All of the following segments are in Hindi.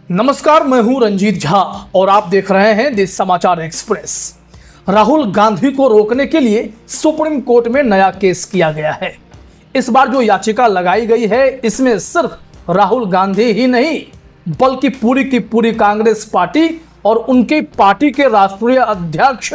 नमस्कार, मैं हूं रंजीत झा और आप देख रहे हैं देश समाचार एक्सप्रेस। राहुल गांधी को रोकने के लिए सुप्रीम कोर्ट में नया केस किया गया है। इस बार जो याचिका लगाई गई है इसमें सिर्फ राहुल गांधी ही नहीं बल्कि पूरी की पूरी कांग्रेस पार्टी और उनकी पार्टी के राष्ट्रीय अध्यक्ष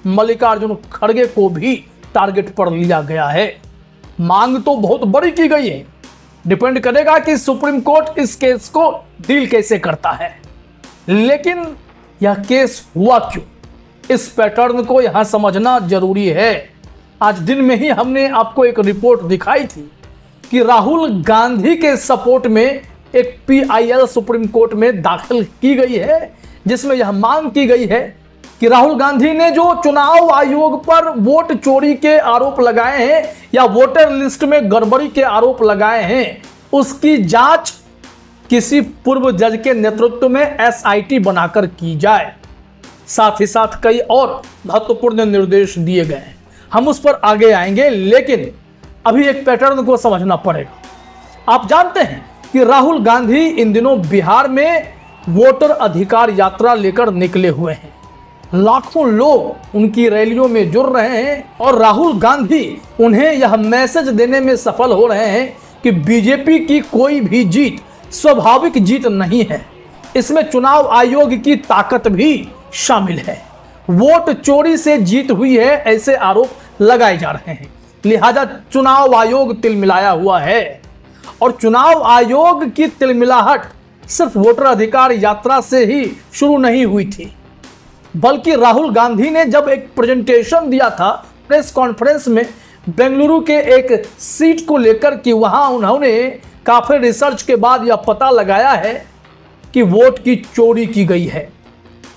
मल्लिकार्जुन खड़गे को भी टारगेट पर लिया गया है। मांग तो बहुत बड़ी की गई है, डिपेंड करेगा कि सुप्रीम कोर्ट इस केस को डील कैसे करता है। लेकिन यह केस हुआ क्यों, इस पैटर्न को यहां समझना जरूरी है। आज दिन में ही हमने आपको एक रिपोर्ट दिखाई थी कि राहुल गांधी के सपोर्ट में एक PIL सुप्रीम कोर्ट में दाखिल की गई है, जिसमें यह मांग की गई है कि राहुल गांधी ने जो चुनाव आयोग पर वोट चोरी के आरोप लगाए हैं या वोटर लिस्ट में गड़बड़ी के आरोप लगाए हैं, उसकी जांच किसी पूर्व जज के नेतृत्व में SIT बनाकर की जाए। साथ ही साथ कई और महत्वपूर्ण निर्देश दिए गए हैं, हम उस पर आगे आएंगे। लेकिन अभी एक पैटर्न को समझना पड़ेगा। आप जानते हैं कि राहुल गांधी इन दिनों बिहार में वोटर अधिकार यात्रा लेकर निकले हुए हैं। लाखों लोग उनकी रैलियों में जुड़ रहे हैं और राहुल गांधी उन्हें यह मैसेज देने में सफल हो रहे हैं कि बीजेपी की कोई भी जीत स्वाभाविक जीत नहीं है, इसमें चुनाव आयोग की ताकत भी शामिल है। वोट चोरी से जीत हुई है ऐसे आरोप लगाए जा रहे हैं, लिहाजा चुनाव आयोग तिलमिलाया हुआ है। और चुनाव आयोग की तिलमिलाहट सिर्फ वोटर अधिकार यात्रा से ही शुरू नहीं हुई थी, बल्कि राहुल गांधी ने जब एक प्रेजेंटेशन दिया था प्रेस कॉन्फ्रेंस में बेंगलुरु के एक सीट को लेकर कि वहां उन्होंने काफी रिसर्च के बाद यह पता लगाया है कि वोट की चोरी की गई है।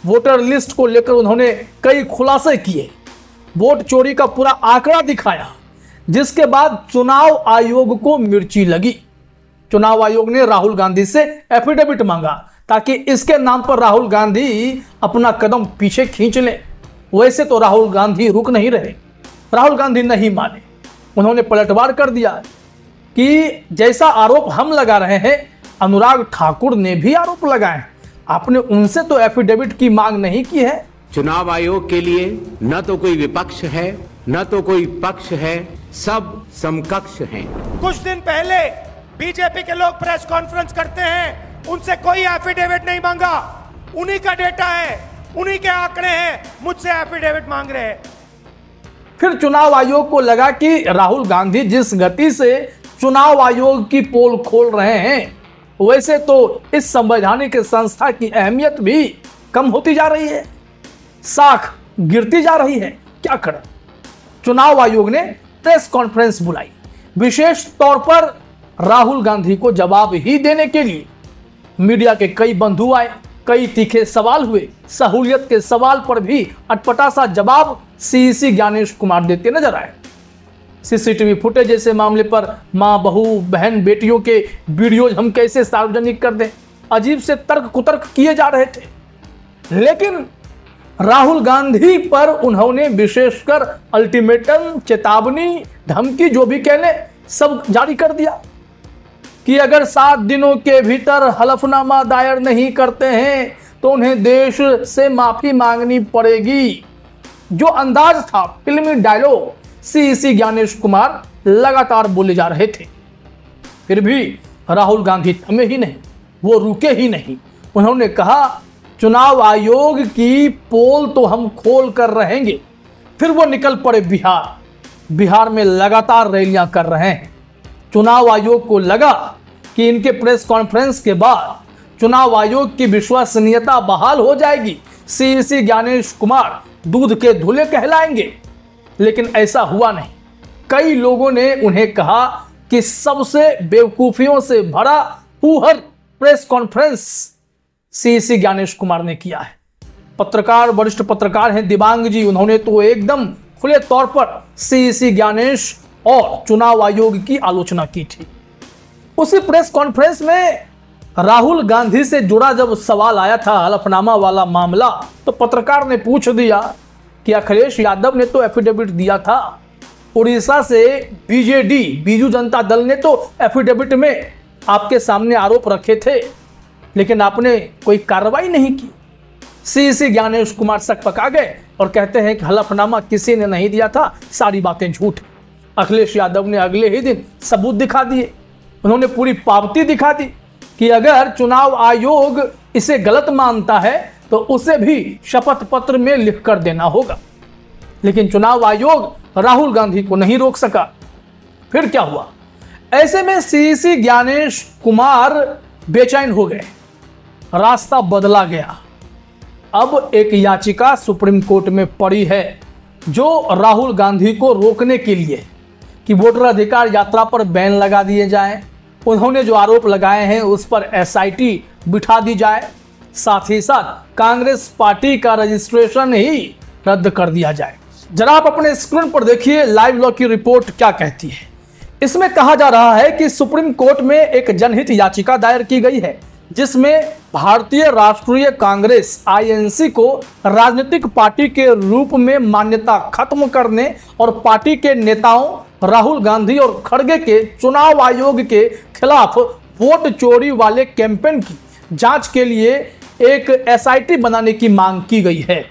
वोटर लिस्ट को लेकर उन्होंने कई खुलासे किए, वोट चोरी का पूरा आंकड़ा दिखाया, जिसके बाद चुनाव आयोग को मिर्ची लगी। चुनाव आयोग ने राहुल गांधी से एफिडेविट मांगा ताकि इसके नाम पर राहुल गांधी अपना कदम पीछे खींच ले। वैसे तो राहुल गांधी रुक नहीं रहे, राहुल गांधी नहीं माने, उन्होंने पलटवार कर दिया कि जैसा आरोप हम लगा रहे हैं अनुराग ठाकुर ने भी आरोप लगाए, आपने उनसे तो एफिडेविट की मांग नहीं की है। चुनाव आयोग के लिए न तो कोई विपक्ष है न तो कोई पक्ष है, सब समकक्ष हैं। कुछ दिन पहले बीजेपी के लोग प्रेस कॉन्फ्रेंस करते हैं, उनसे कोई एफिडेविट नहीं मांगा, उन्हीं का डेटा है, उन्हीं के आंकड़े हैं, मुझसे एफिडेविट मांग रहे हैं। फिर चुनाव आयोग को लगा कि राहुल गांधी जिस गति से चुनाव आयोग की पोल खोल रहे हैं, वैसे तो इस संवैधानिक संस्था की अहमियत भी कम होती जा रही है, साख गिरती जा रही है। क्या करें, चुनाव आयोग ने प्रेस कॉन्फ्रेंस बुलाई, विशेष तौर पर राहुल गांधी को जवाब ही देने के लिए। मीडिया के कई बंधु आए, कई तीखे सवाल हुए, सहूलियत के सवाल पर भी अटपटा सा जवाब CEC ज्ञानेश कुमार देते नजर आए। CCTV फुटेज जैसे मामले पर मां, बहू, बहन, बेटियों के वीडियोज हम कैसे सार्वजनिक कर दें, अजीब से तर्क कुतर्क किए जा रहे थे। लेकिन राहुल गांधी पर उन्होंने विशेषकर अल्टीमेटम, चेतावनी, धमकी, जो भी कहने, सब जारी कर दिया कि अगर 7 दिनों के भीतर हलफनामा दायर नहीं करते हैं तो उन्हें देश से माफी मांगनी पड़ेगी। जो अंदाज था, फिल्मी डायलॉग CEC ज्ञानेश कुमार लगातार बोले जा रहे थे। फिर भी राहुल गांधी थमे ही नहीं, वो रुके ही नहीं। उन्होंने कहा चुनाव आयोग की पोल तो हम खोल कर रहेंगे। फिर वो निकल पड़े बिहार में लगातार रैलियां कर रहे हैं। चुनाव आयोग को लगा कि इनके प्रेस कॉन्फ्रेंस के बाद चुनाव आयोग की विश्वसनीयता बहाल हो जाएगी, CEC ज्ञानेश कुमार दूध के धुले कहलाएंगे। लेकिन ऐसा हुआ नहीं। कई लोगों ने उन्हें कहा कि सबसे बेवकूफियों से भरा फूहर press conference CEC Gyanesh Kumar ने किया है। पत्रकार, वरिष्ठ पत्रकार हैं दिबांग जी, उन्होंने तो एकदम खुले तौर पर CEC ज्ञानेश और चुनाव आयोग की आलोचना की थी। उसी प्रेस कॉन्फ्रेंस में राहुल गांधी से जुड़ा जब सवाल आया था, हलफनामा वाला मामला, तो पत्रकार ने पूछ दिया कि अखिलेश यादव ने तो एफिडेविट दिया था, उड़ीसा से बीजेडी, बीजू जनता दल ने तो एफिडेविट में आपके सामने आरोप रखे थे लेकिन आपने कोई कार्रवाई नहीं की। सीसी ज्ञानेश कुमार शक पका गए और कहते हैं कि हलफनामा किसी ने नहीं दिया था, सारी बातें झूठ। अखिलेश यादव ने अगले ही दिन सबूत दिखा दिए। उन्होंने पूरी पावती दिखा दी कि अगर चुनाव आयोग इसे गलत मानता है तो उसे भी शपथ पत्र में लिख कर देना होगा। लेकिन चुनाव आयोग राहुल गांधी को नहीं रोक सका। फिर क्या हुआ? ऐसे में सीसी ज्ञानेश कुमार बेचैन हो गए, रास्ता बदला गया। अब एक याचिका सुप्रीम कोर्ट में पड़ी है जो राहुल गांधी को रोकने के लिए कि वोटर अधिकार यात्रा पर बैन लगा दिए जाए, उन्होंने जो आरोप लगाए हैं उस पर एसआईटी बिठा दी जाए, साथ ही साथ कांग्रेस पार्टी का रजिस्ट्रेशन ही रद्द कर दिया जाए। जरा आप अपने स्क्रीन पर देखिए लाइव लॉ की रिपोर्ट क्या कहती है। इसमें कहा जा रहा है कि सुप्रीम कोर्ट में एक जनहित याचिका दायर की गई है जिसमें भारतीय राष्ट्रीय कांग्रेस आईएनसी को राजनीतिक पार्टी के रूप में मान्यता खत्म करने और पार्टी के नेताओं राहुल गांधी और खड़गे के चुनाव आयोग के खिलाफ वोट चोरी वाले कैंपेन की जांच के लिए एक एसआईटी बनाने की मांग की गई है।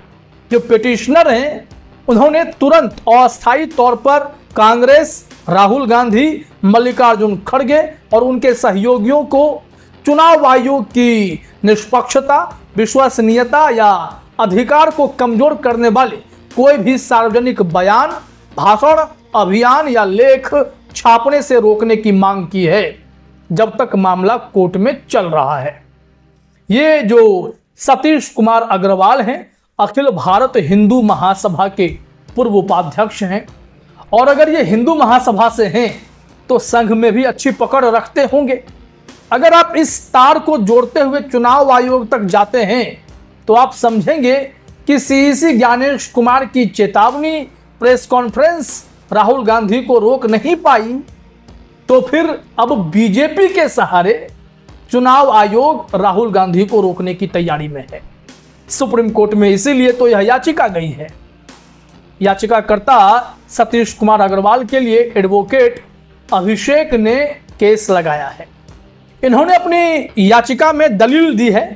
जो पिटिशनर हैं उन्होंने तुरंत अस्थायी तौर पर कांग्रेस, राहुल गांधी, मल्लिकार्जुन खड़गे और उनके सहयोगियों को चुनाव आयोग की निष्पक्षता, विश्वसनीयता या अधिकार को कमजोर करने वाले कोई भी सार्वजनिक बयान, भाषण, अभियान या लेख छापने से रोकने की मांग की है जब तक मामला कोर्ट में चल रहा है। ये जो सतीश कुमार अग्रवाल हैं अखिल भारत हिंदू महासभा के पूर्व उपाध्यक्ष हैं और अगर ये हिंदू महासभा से हैं तो संघ में भी अच्छी पकड़ रखते होंगे। अगर आप इस तार को जोड़ते हुए चुनाव आयोग तक जाते हैं तो आप समझेंगे कि सीसी ज्ञानेश कुमार की चेतावनी, प्रेस कॉन्फ्रेंस राहुल गांधी को रोक नहीं पाई, तो फिर अब बीजेपी के सहारे चुनाव आयोग राहुल गांधी को रोकने की तैयारी में है सुप्रीम कोर्ट में। इसीलिए तो यह याचिका गई है। याचिकाकर्ता सतीश कुमार अग्रवाल के लिए एडवोकेट अभिषेक ने केस लगाया है। इन्होंने अपनी याचिका में दलील दी है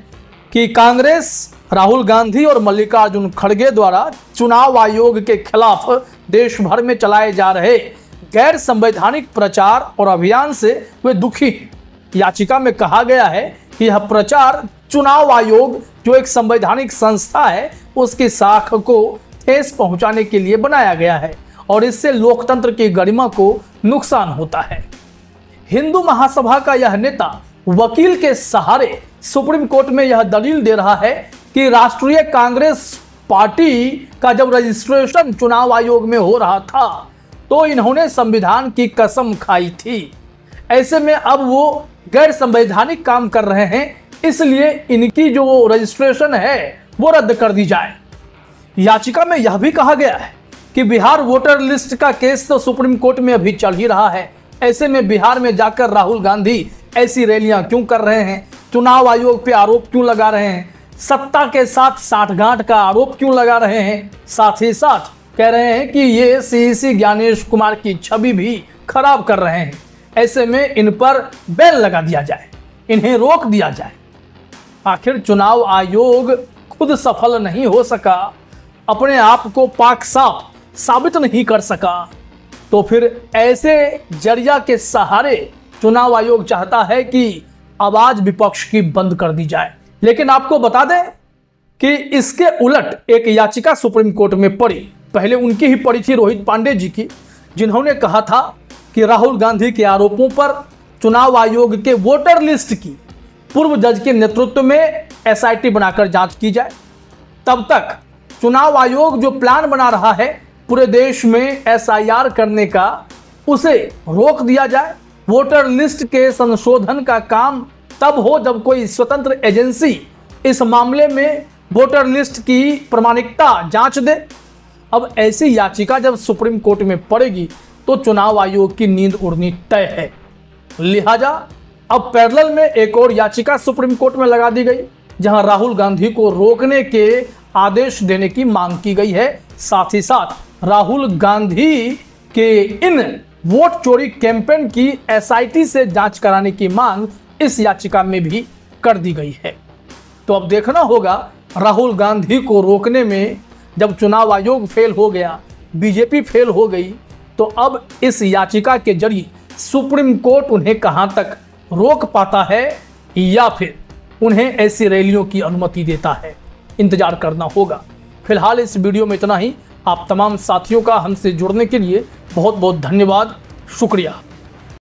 कि कांग्रेस, राहुल गांधी और मल्लिकार्जुन खड़गे द्वारा चुनाव आयोग के खिलाफ देश भर में चलाए जा रहे गैर संवैधानिक प्रचार और अभियान से वे दुखी हैं। याचिका में कहा गया है कि यह प्रचार चुनाव आयोग जो एक संवैधानिक संस्था है उसकी साख को ठेस पहुंचाने के लिए बनाया गया है और इससे लोकतंत्र की गरिमा को नुकसान होता है। हिंदू महासभा का यह नेता वकील के सहारे सुप्रीम कोर्ट में यह दलील दे रहा है कि राष्ट्रीय कांग्रेस पार्टी का जब रजिस्ट्रेशन चुनाव आयोग में हो रहा था तो इन्होंने संविधान की कसम खाई थी। ऐसे में अब वो गैर संवैधानिक काम कर रहे हैं, इसलिए इनकी जो रजिस्ट्रेशन है वो रद्द कर दी जाए। याचिका में यह भी कहा गया है कि बिहार वोटर लिस्ट का केस तो सुप्रीम कोर्ट में अभी चल ही रहा है। ऐसे में बिहार में जाकर राहुल गांधी ऐसी रैलियां क्यों कर रहे हैं, चुनाव आयोग पे आरोप क्यों लगा रहे हैं, सत्ता के साथ साठगांठ का आरोप क्यों लगा रहे हैं, साथ ही साथ कह रहे हैं कि ये सीसी ज्ञानेश कुमार की छवि भी खराब कर रहे हैं। ऐसे में इन पर बैन लगा दिया जाए, इन्हें रोक दिया जाए। आखिर चुनाव आयोग खुद सफल नहीं हो सका, अपने आप को पाक साफ साबित नहीं कर सका, तो फिर ऐसे जरिया के सहारे चुनाव आयोग चाहता है कि आवाज विपक्ष की बंद कर दी जाए। लेकिन आपको बता दें कि इसके उलट एक याचिका सुप्रीम कोर्ट में पड़ी, पहले उनकी ही पड़ी थी रोहित पांडे जी की, जिन्होंने कहा था कि राहुल गांधी के आरोपों पर चुनाव आयोग के वोटर लिस्ट की पूर्व जज के नेतृत्व में एसआईटी बनाकर जांच की जाए। तब तक चुनाव आयोग जो प्लान बना रहा है पूरे देश में एसआईआर करने का, उसे रोक दिया जाए। वोटर लिस्ट के संशोधन का काम तब हो जब कोई स्वतंत्र एजेंसी इस मामले में वोटर लिस्ट की प्रामाणिकता जांच दे। अब ऐसी याचिका जब सुप्रीम कोर्ट में पड़ेगी तो चुनाव आयोग की नींद उड़नी तय है। लिहाजा अब पैरेलल में एक और याचिका सुप्रीम कोर्ट में लगा दी गई जहां राहुल गांधी को रोकने के आदेश देने की मांग की गई है। साथ ही साथ राहुल गांधी के इन वोट चोरी कैंपेन की एसआईटी से जांच कराने की मांग इस याचिका में भी कर दी गई है। तो अब देखना होगा राहुल गांधी को रोकने में, जब चुनाव आयोग फेल हो गया, बीजेपी फेल हो गई, तो अब इस याचिका के जरिए सुप्रीम कोर्ट उन्हें कहां तक रोक पाता है या फिर उन्हें ऐसी रैलियों की अनुमति देता है, इंतजार करना होगा। फिलहाल इस वीडियो में इतना ही। आप तमाम साथियों का हमसे जुड़ने के लिए बहुत बहुत धन्यवाद, शुक्रिया।